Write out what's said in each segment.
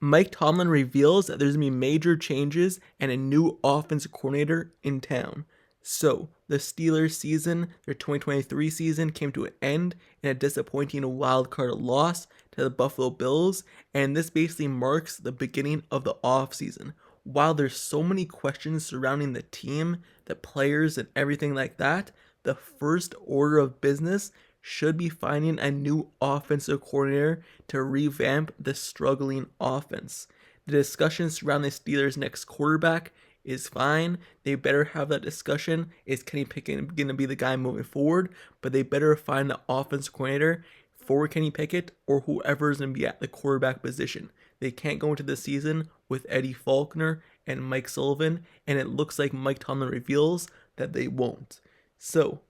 Mike Tomlin reveals that there's going to be major changes and a new offensive coordinator in town. So, the Steelers season, their 2023 season, came to an end in a disappointing wildcard loss to the Buffalo Bills, and this basically marks the beginning of the offseason. While there's so many questions surrounding the team, the players, and everything like that, the first order of business should be finding a new offensive coordinator to revamp the struggling offense. The discussion surrounding the Steelers' next quarterback is fine. They better have that discussion. Is Kenny Pickett going to be the guy moving forward? But they better find the offensive coordinator for Kenny Pickett or whoever is going to be at the quarterback position. They can't go into the season with Eddie Faulkner and Mike Sullivan, and it looks like Mike Tomlin reveals that they won't. So,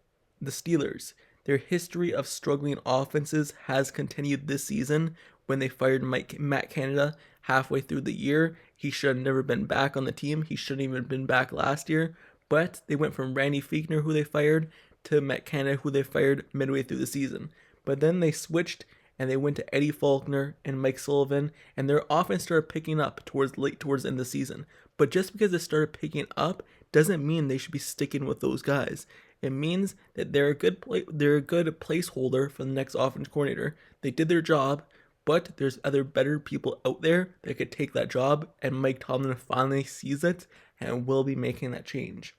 the Steelers, their history of struggling offenses has continued this season when they fired Matt Canada halfway through the year. He should have never been back on the team. He shouldn't even have been back last year. But they went from Randy Fichtner, who they fired, to Matt Canada, who they fired midway through the season. But then they switched and they went to Eddie Faulkner and Mike Sullivan, and their offense started picking up towards the end of the season. But just because it started picking up doesn't mean they should be sticking with those guys. It means that they're a good placeholder for the next offense coordinator. They did their job, but there's other better people out there that could take that job, and Mike Tomlin finally sees it and will be making that change.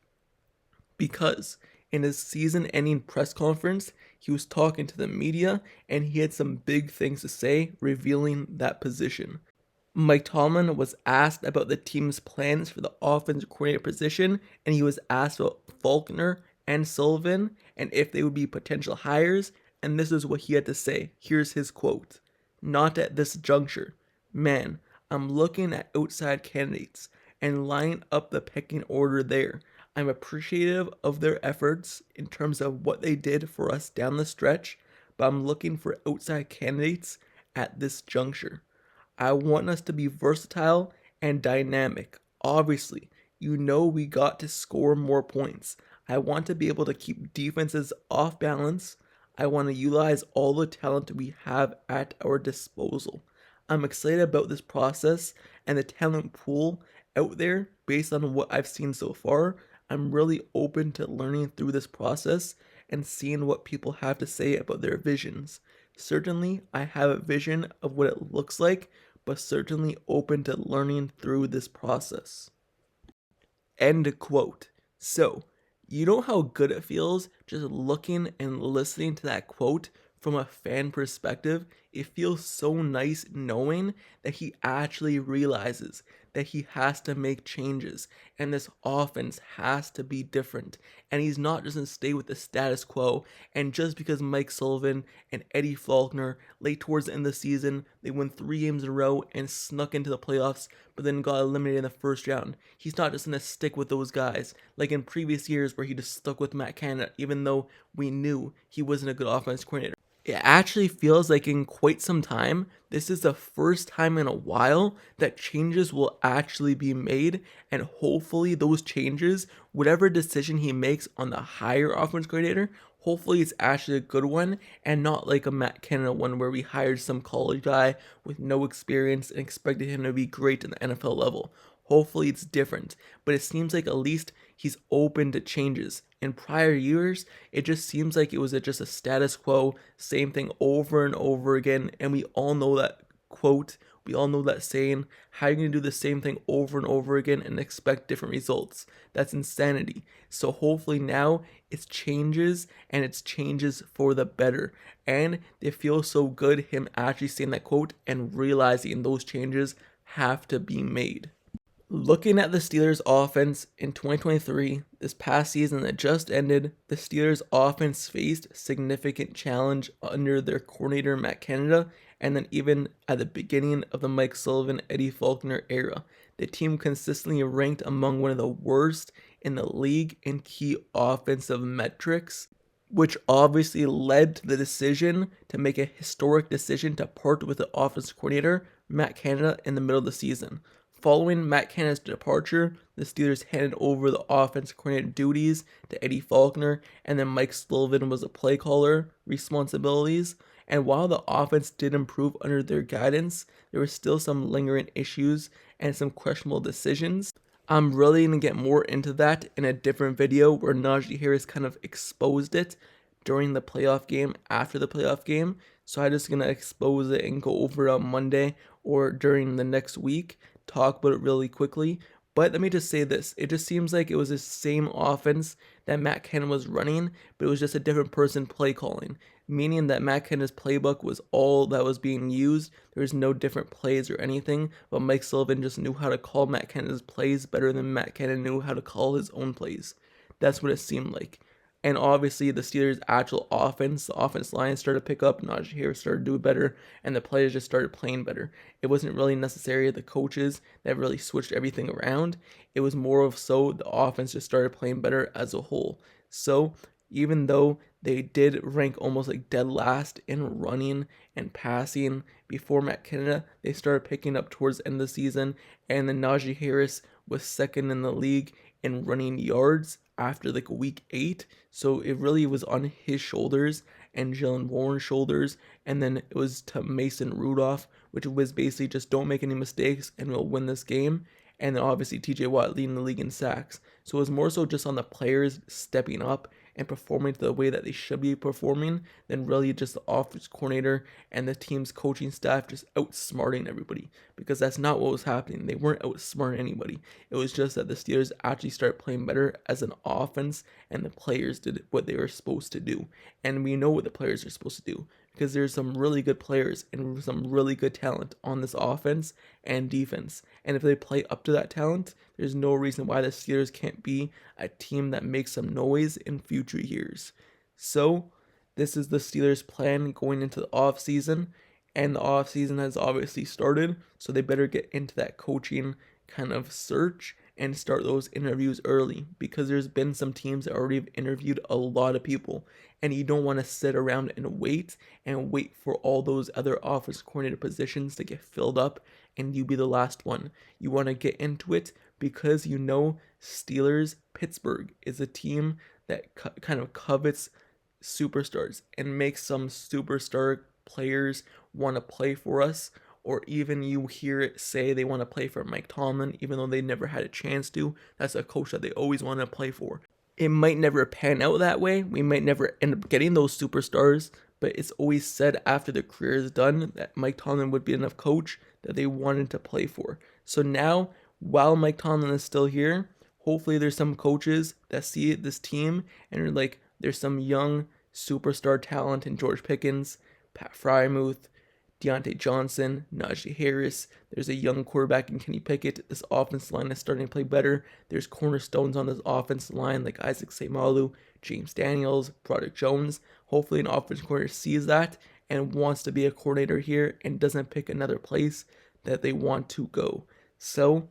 Because in his season-ending press conference, he was talking to the media, and he had some big things to say, revealing that position. Mike Tomlin was asked about the team's plans for the offensive coordinator position, and he was asked about Faulkner and Sullivan, and if they would be potential hires, and this is what he had to say. Here's his quote. "Not at this juncture. Man, I'm looking at outside candidates and lining up the pecking order there. I'm appreciative of their efforts in terms of what they did for us down the stretch, but I'm looking for outside candidates at this juncture. I want us to be versatile and dynamic. Obviously, we got to score more points. I want to be able to keep defenses off balance. I want to utilize all the talent we have at our disposal. I'm excited about this process and the talent pool out there based on what I've seen so far. I'm really open to learning through this process and seeing what people have to say about their visions. Certainly, I have a vision of what it looks like, but certainly open to learning through this process." End quote. So, you know how good it feels just looking and listening to that quote from a fan perspective? It feels so nice knowing that he actually realizes that he has to make changes and this offense has to be different. And he's not just going to stay with the status quo. And just because Mike Sullivan and Eddie Faulkner, late towards the end of the season, they won 3 games in a row and snuck into the playoffs, but then got eliminated in the first round. He's not just going to stick with those guys like in previous years where he just stuck with Matt Canada, even though we knew he wasn't a good offense coordinator. It actually feels like in quite some time, this is the first time in a while that changes will actually be made, and hopefully those changes, whatever decision he makes on the higher offense coordinator, hopefully it's actually a good one and not like a Matt Canada one where we hired some college guy with no experience and expected him to be great in the NFL level. Hopefully it's different, but it seems like at least he's open to changes. In prior years, it just seems like it was just a status quo, same thing over and over again, and we all know that quote, we all know that saying, how are you going to do the same thing over and over again and expect different results? That's insanity. So hopefully now it's changes, and it's changes for the better, and it feels so good him actually saying that quote and realizing those changes have to be made. Looking at the Steelers' offense in 2023, this past season that just ended, the Steelers' offense faced significant challenge under their coordinator Matt Canada, and then even at the beginning of the Mike Sullivan-Eddie Faulkner era. The team consistently ranked among one of the worst in the league in key offensive metrics, which obviously led to the decision to make a historic decision to part with the offensive coordinator Matt Canada in the middle of the season. Following Matt Canada's departure, the Steelers handed over the offensive coordinator duties to Eddie Faulkner, and then Mike Sullivan was the play caller responsibilities. And while the offense did improve under their guidance, there were still some lingering issues and some questionable decisions. I'm really going to get more into that in a different video where Najee Harris kind of exposed it during the playoff game, after the playoff game. So I'm just going to expose it and go over it on Monday or during the next week, talk about it really quickly. But let me just say this. It just seems like it was the same offense that Matt Canada was running, but it was just a different person play calling, meaning that Matt Canada's playbook was all that was being used. There was no different plays or anything, but Mike Sullivan just knew how to call Matt Canada's plays better than Matt Canada knew how to call his own plays. That's what it seemed like. And obviously, the Steelers' actual offense, the offense line started to pick up. Najee Harris started to do better, and the players just started playing better. It wasn't really necessarily the coaches that really switched everything around. It was more of so the offense just started playing better as a whole. So even though they did rank almost like dead last in running and passing before Matt Canada, they started picking up towards the end of the season, and then Najee Harris was second in the league in running yards after like week 8. So it really was on his shoulders and Jalen Warren's shoulders, and then it was to Mason Rudolph, which was basically just don't make any mistakes and we'll win this game. And then obviously TJ Watt leading the league in sacks. So it was more so just on the players stepping up and performing the way that they should be performing than really just the offense coordinator and the team's coaching staff just outsmarting everybody, because that's not what was happening. They weren't outsmarting anybody. It was just that the Steelers actually started playing better as an offense and the players did what they were supposed to do. And we know what the players are supposed to do because there's some really good players and some really good talent on this offense and defense. And if they play up to that talent, there's no reason why the Steelers can't be a team that makes some noise in future years. So this is the Steelers' plan going into the offseason, and the offseason has obviously started, so they better get into that coaching kind of search and start those interviews early, because there's been some teams that already have interviewed a lot of people, and you don't want to sit around and wait for all those other offensive coordinator positions to get filled up and you be the last one. You want to get into it because you know Steelers Pittsburgh is a team that kind of covets superstars and makes some superstar players want to play for us, or even you hear it say they want to play for Mike Tomlin even though they never had a chance to. That's a coach that they always want to play for. It might never pan out that way. We might never end up getting those superstars, but it's always said after the career is done that Mike Tomlin would be enough coach that they wanted to play for. So now, while Mike Tomlin is still here, hopefully there's some coaches that see this team and are like, there's some young superstar talent in George Pickens, Pat Frymouth, Deontay Johnson, Najee Harris. There's a young quarterback in Kenny Pickett. This offensive line is starting to play better. There's cornerstones on this offensive line like Isaac Seumalo, James Daniels, Broderick Jones. Hopefully an offensive coordinator sees that and wants to be a coordinator here and doesn't pick another place that they want to go. So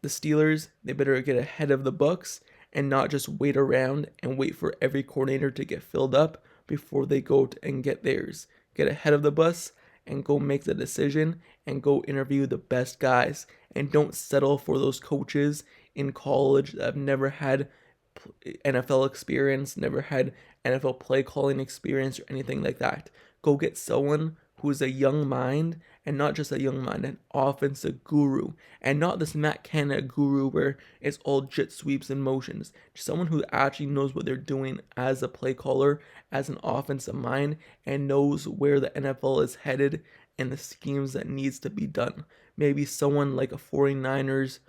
the Steelers, they better get ahead of the Bucks and not just wait around and wait for every coordinator to get filled up before they go and get theirs. Get ahead of the bus and go make the decision and go interview the best guys, and don't settle for those coaches in college that have never had NFL experience, never had NFL play calling experience or anything like that. Go get someone who's a young mind, and not just a young mind, an offensive guru, and not this Matt Canada guru where it's all jet sweeps and motions. Just someone who actually knows what they're doing as a play caller, as an offensive mind, and knows where the NFL is headed and the schemes that needs to be done. Maybe someone like a 49ers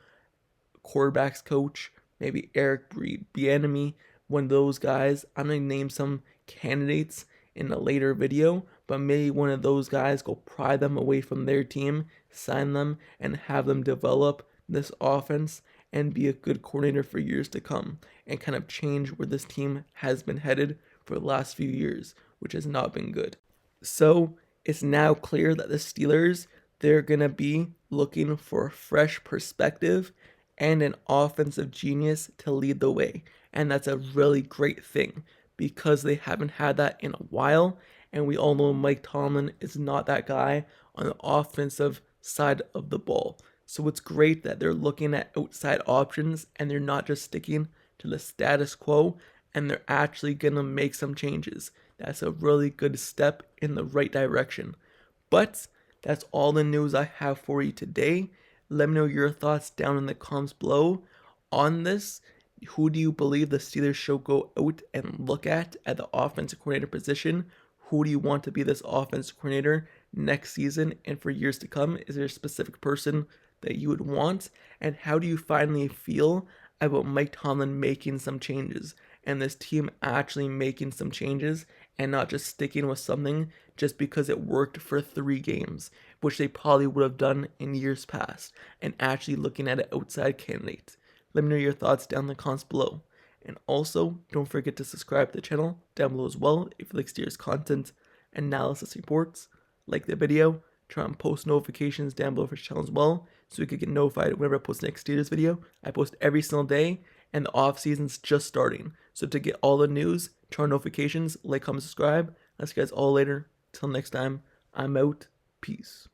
quarterbacks coach, maybe Eric Bieniemy, one of those guys. I'm going to name some candidates in a later video, but maybe one of those guys go pry them away from their team, sign them, and have them develop this offense and be a good coordinator for years to come, and kind of change where this team has been headed for the last few years, which has not been good. So it's now clear that the Steelers, they're going to be looking for a fresh perspective and an offensive genius to lead the way. And that's a really great thing because they haven't had that in a while. And we all know Mike Tomlin is not that guy on the offensive side of the ball. So it's great that they're looking at outside options and they're not just sticking to the status quo, and they're actually going to make some changes. That's a really good step in the right direction. But that's all the news I have for you today. Let me know your thoughts down in the comments below on this. Who do you believe the Steelers should go out and look at the offensive coordinator position? Who do you want to be this offensive coordinator next season and for years to come? Is there a specific person that you would want? And how do you finally feel about Mike Tomlin making some changes and this team actually making some changes and not just sticking with something just because it worked for 3 games, which they probably would have done in years past, and actually looking at an outside candidate? Let me know your thoughts down in the comments below. And also, don't forget to subscribe to the channel down below as well if you like Steelers content, analysis reports. Like the video, turn on post notifications down below for the channel as well, so you can get notified whenever I post the next Steelers video. I post every single day, and the off season's just starting. So to get all the news, turn on notifications, like, comment, subscribe. I'll see you guys all later. Till next time, I'm out. Peace.